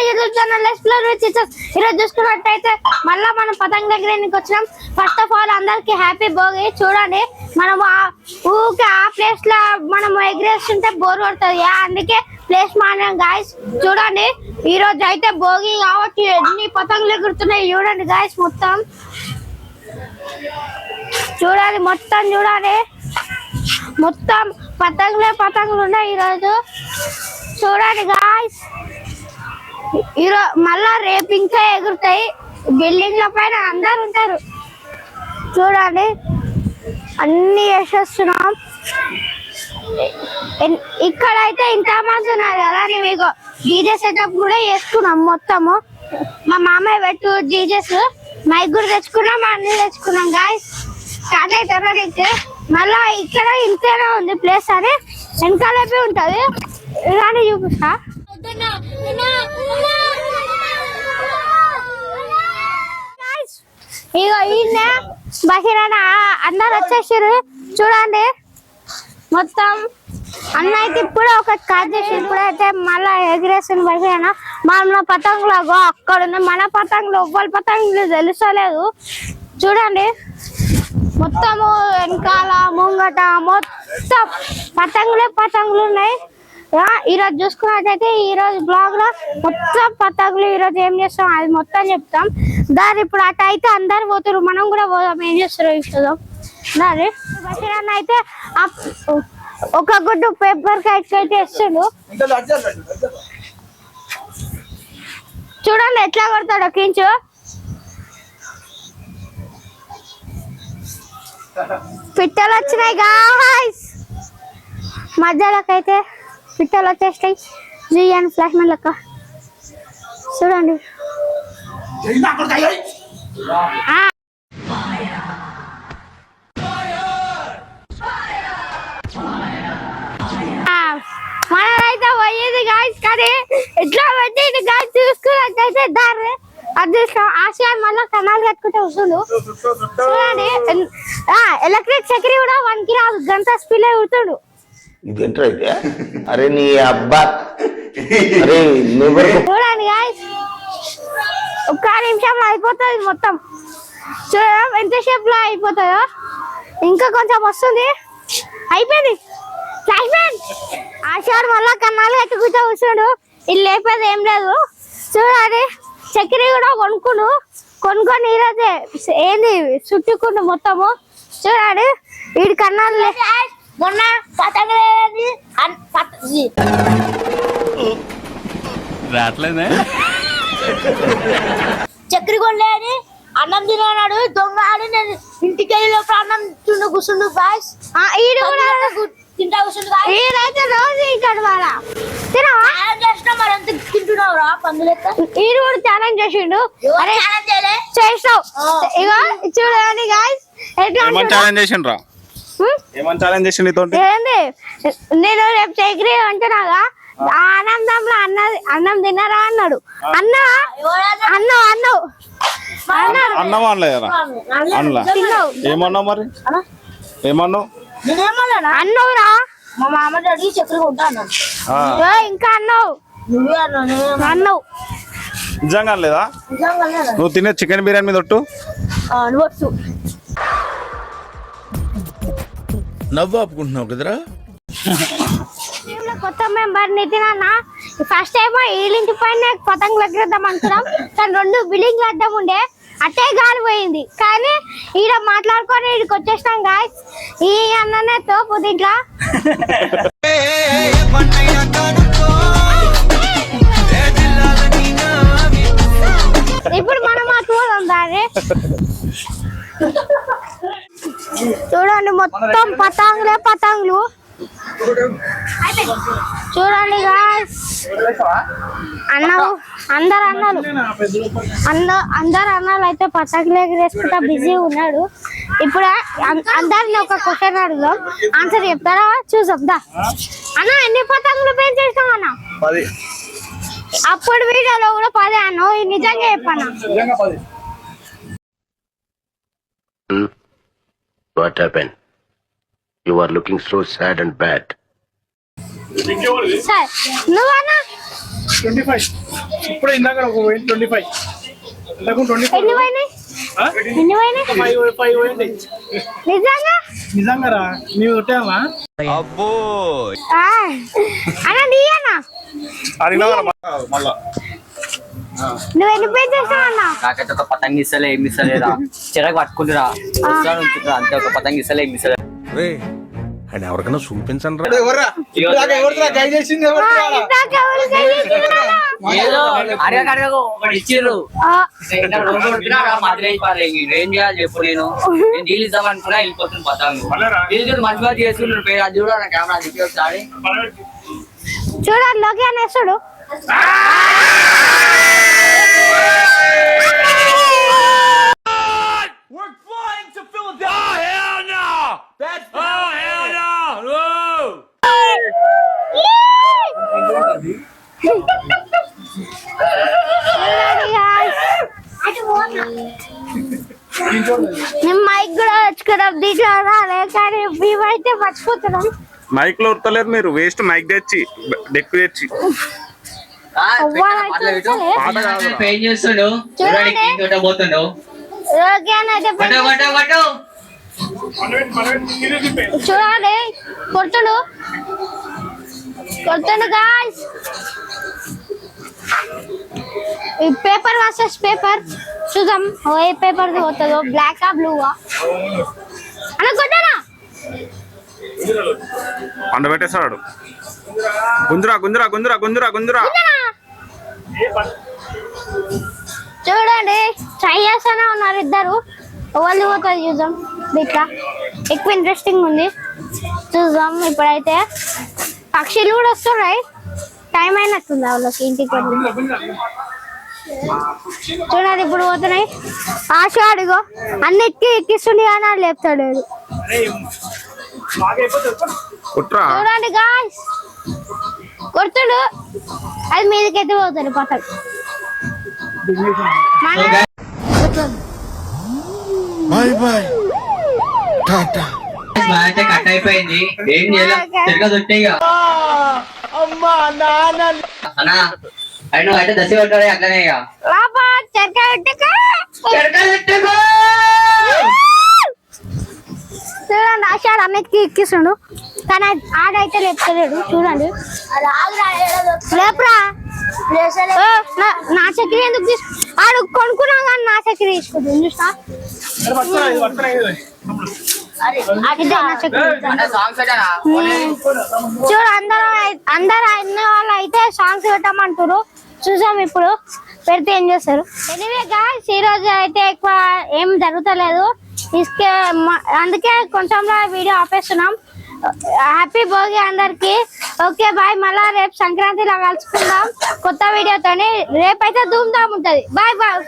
YouTube channel explore with teachers. ఈరోజు చూసుకున్నట్టయితే మళ్ళా మనం పతంగ ఎగరేయడానికి వచ్చినాం. ఫస్ట్ ఆఫ్ ఆల్ అందరికి హ్యాపీ భోగి. చూడండి మనం ఊకే ఆ ప్లేస్ లో మనం ఎగరేస్తుంటే బోర్ కొడుతుంది, అందుకే ప్లేస్ మారాం గాయస్. చూడండి ఈ రోజు అయితే భోగి కాబట్టి ఎన్ని పతంగులు ఎగురుతున్నాయి చూడండి గాయస్. మొత్తం చూడండి, మొత్తం చూడండి, మొత్తం పతంగులు ఉన్నాయి ఈరోజు. చూడండి గాయస్, ఈరోజు మళ్ళా రేపు ఇంకా ఎగురుతాయి. బిల్డింగ్ల పైన అందరు ఉంటారు. చూడండి అన్ని వేసేస్తున్నాం. ఇక్కడైతే ఇంతమంది ఉన్నారు కదా, మీకు డీజే సెటప్ కూడా చేసుకున్నాం. మొత్తము మా మామయ్య పెట్టు డీజెస్, మైక్ కూడా తెచ్చుకున్నాం, అన్ని తెచ్చుకున్నాం గాయస్. స్టార్ట్ అవుతారు. మళ్ళా ఇక్కడ ఇంతేనే ఉంది ప్లేస్ అని వెనకాలపై ఉంటది కానీ చూపిస్తా. ఇగో ఈయన బహిరణ అందరు వచ్చేసారు. చూడండి మొత్తం అన్న అయితే ఇప్పుడు ఒక కార్ చేసి ఇప్పుడైతే మళ్ళా ఎగిరేసిన బహిరణ. మన పతంగులు అక్కడ ఉంది, మన పతంగులు ఎవ్వరి పతంగులు తెలుసలేదు. చూడండి మొత్తము వెనకాల ముంగట మొత్తం పతంగులు ఉన్నాయి. ఈరోజు చూసుకున్నట్టయితే ఈరోజు బ్లాగ్ లో మొత్తం పతంగులు ఈరోజు ఏం చేస్తాం అది మొత్తం చెప్తాం. దాని ఇప్పుడు అటు అయితే అందరు పోతారు, మనం కూడా పోదాం. ఏం చేస్తారు చూద్దాం. దాని బషీరన్న అయితే ఒక గుడ్డు పేపర్ కైట్స్ అయితే ఇస్తాడు. చూడండి ఎట్లా కొడతాడు కించు. పిట్టలు వచ్చినాయి గాయ్స్, మధ్యలోకైతే పిట్టలు వచ్చేస్తాయి. జీ అండ్ ఫ్లాష్ మ్యాన్ లెక్క. చూడండి మనమైతే పోయేది గాయ్స్, కానీ ఎట్లా పెట్టేది గాయ్స్. చూసుకున్నట్టయితే దారి అదృష్టం ఆశయాన్ని మళ్ళీ కన్నాలు కట్టుకుంటే వస్తుంది. చూడండి ఎలక్ట్రిక్ చక్రి కూడా వన్కి రాదు, గంట స్పీడ్ అవుతాడు. అరే నీ అబ్బా. చూడండి గాయ్స్, ఒక్క నిమిషంలో అయిపోతుంది మొత్తం. చూడండి ఎంతసేపు లో అయిపోతుందో. ఇంకా కొంచెం వస్తుంది, అయిపోయింది. ఫ్లాష్ మ్యాన్ ఆశయాన్ని మళ్ళా కన్నాలు కట్టుకుంటే వస్తాడు. ఇది లేపేది ఏం లేదు. చూడండి చక్కెర కూడా కొనుక్కొని ఈరోజే ఏంది చుట్టుకుండు మొత్తము. చూడండి వీడి కన్నాలు మొన్న చక్కెర కొనలేని అన్నం తినన్నాడు దొంగ ఆడి. నేను ఇంటికి వెళ్ళి లోపల అన్నం తిండు కూర్చుండు బాయ్స్. ఈడు కూడా తింటా కూర్చుండు. ఈడైతే రోజు ఇక్కడ వాళ్ళ తినవా మరి ఎంత తింటున్నావురా పందులెక్క. ఈడు కూడా ఛాలెంజ్ చేసిండు. చేస్తావు ఇక చూడండి గాయ్స్. ఏంది నేను రేపు చక్రి అంటున్నాగా, ఆనందంలో అన్నం తిన్నారా అన్నాడు. అన్నవురా మా మామ డాడీ చక్కెర కొంటా అన్నాడు. ఇంకా అన్నావు అన్నావు. నిజంగా లేదా? నువ్వు తినే చికెన్ బిర్యానీ మీద ఒట్టు. నవ్వు ఆపుకుంటున్నావు కదరా. కొత్త మెంబర్ నితిన్ అన్న ఫస్ట్ టైం వీళ్ళింటి పైన పతంగులు ఎగరేద్దాం అనుకున్నాం, కానీ 2 బిల్డింగ్లు అడ్డం ఉండే అట్టే గాలి పోయింది. కానీ ఈడ మాట్లాడుకొని ఈడికి వచ్చేసినాం గాయ్స్. ఈ అన్ననే తోపు దీంట్లో. ఇప్పుడు మనం చూద్దాం దాన్ని. చూడండి మొత్తం పతంగులు. చూడండి గాయ్స్, అందరు అన్నాలు అయితే పతంగులు ఎగరేసుకుంటా బిజీ ఉన్నాడు. ఇప్పుడు అందరిని ఒక క్వశ్చన్ అడుగుదాం, ఆన్సర్ చెప్తారా చూసాం. దా అన్న ఎన్ని పతంగులు పెంచేస్తాం అన్న? అప్పుడు వీడియోలో కూడా 10 అన్న. నిజంగా చెప్పన్నా? What happened? You are looking so sad and bad. Sir, నువ్వన్నా 25. ఇప్పుడు ఇందాక ఒక 25 ఇందాక 25 ఎన్ని పోయినాయి ఎన్ని పోయినాయి 5 పోయింది నిజంగా నిజంగా రా నీవు కొట్టావా అన్న నీయన్నా అడిగినా మళ్ళా నువ్వు ఎన్ని పే చేస్తావు అన్న నాకైతే ఒక పతంగి ఇస్తలే ఏమి ఇస్తలేదా చిరాకు పట్టుకుంటురా ఉంచుతురా అంతే ఒక పతంగి ఇస్తలే ఏమి ఇస్తలే అండ్ ఎవరికైనా చూపించండి రా ఏదో అడగకడగకు ఒకటి ఇచ్చిర్రు ఏం చేయాలి చెప్పు నేను డీల్ ఇద్దాం అనుకున్నా వెళ్ళిపోతుంది పతంగు డీల్ మంచిగా చేసుకుంటున్నారు పేరు అది కూడా నా కెమెరా చెప్పి ఒకసారి చూడండి లోకి అనేస్తాడు మైక్ కూడా వచ్చుకోవడం దీంట్లో రాలే కానీ మేమైతే మర్చిపోతున్నాం మైక్ లో ఉడతలేరు మీరు వేస్ట్ మైక్ తెచ్చి డెక్కు తెచ్చి ఏం చేస్తుండు చూడండి పోతుండు చూడండి కొడుతుడు కొడుతుండు గాయ్స్ ఈ పేపర్ వర్సెస్ పేపర్ చూద్దాం ఏ పేపర్ పోతుందో బ్లాక్ బ్లూవా అన్న కొట్టానా పండ పెట్టేస్తాడు గుంజురా గుంజురా గుంజురా గుంజురా గుంజురా చూడండి ట్రై చేస్తూనే ఉన్నారు ఇద్దరు వాళ్ళు పోతుంది చూద్దాం ఇట్లా ఎక్కువ ఇంట్రెస్టింగ్ ఉంది చూద్దాం ఇప్పుడైతే పక్షులు కూడా వస్తున్నాయి టైం అయినట్టుంది వాళ్ళకి ఇంటికి చూడండి ఇప్పుడు పోతున్నాయి ఆశ అడిగో అన్నిటికీ ఎక్కిస్తుండే కానీ అది లేపుతాడు చూడండి గాయ్స్ కొడుతుడు అది మీదకైతే పోతాడు పక్కన బాయ్ బాయ్ టాటా అయితే కట్ అయిపోయింది ఏం చేయాలి తిరగ దొట్టిగా అన్నా అయినా అయితే దశ కొట్టాడే అట్లనే ఇక చూడండి ఆశాడు అన్నిటికీ ఎక్కిస్తుండు కానీ ఆడైతే లేపుతలేడు చూడండి లేపురా నా చక్కెర ఎందుకు ఆడు కొనుక్కున్నా కానీ నా చక్కెర తీసుకుంటుంది చూసా చూడు అందరు అన్న వాళ్ళు అయితే సాంగ్స్ పెట్టమంటారు చూసాం ఇప్పుడు పెడితే ఏం చేస్తారు ఎనీవే గాయ్స్ ఈ రోజు అయితే ఎక్కువ ఏం జరుగుతలేదు అందుకే కొంచెం వీడియో ఆపేస్తున్నాం హ్యాపీ భోగి అందరికి ఓకే బాయ్ మళ్ళా రేపు సంక్రాంతిలో కలుసుకుందాం కొత్త వీడియోతోని రేపైతే ధూమ్ ధామ్ ఉంటది బాయ్ బాయ్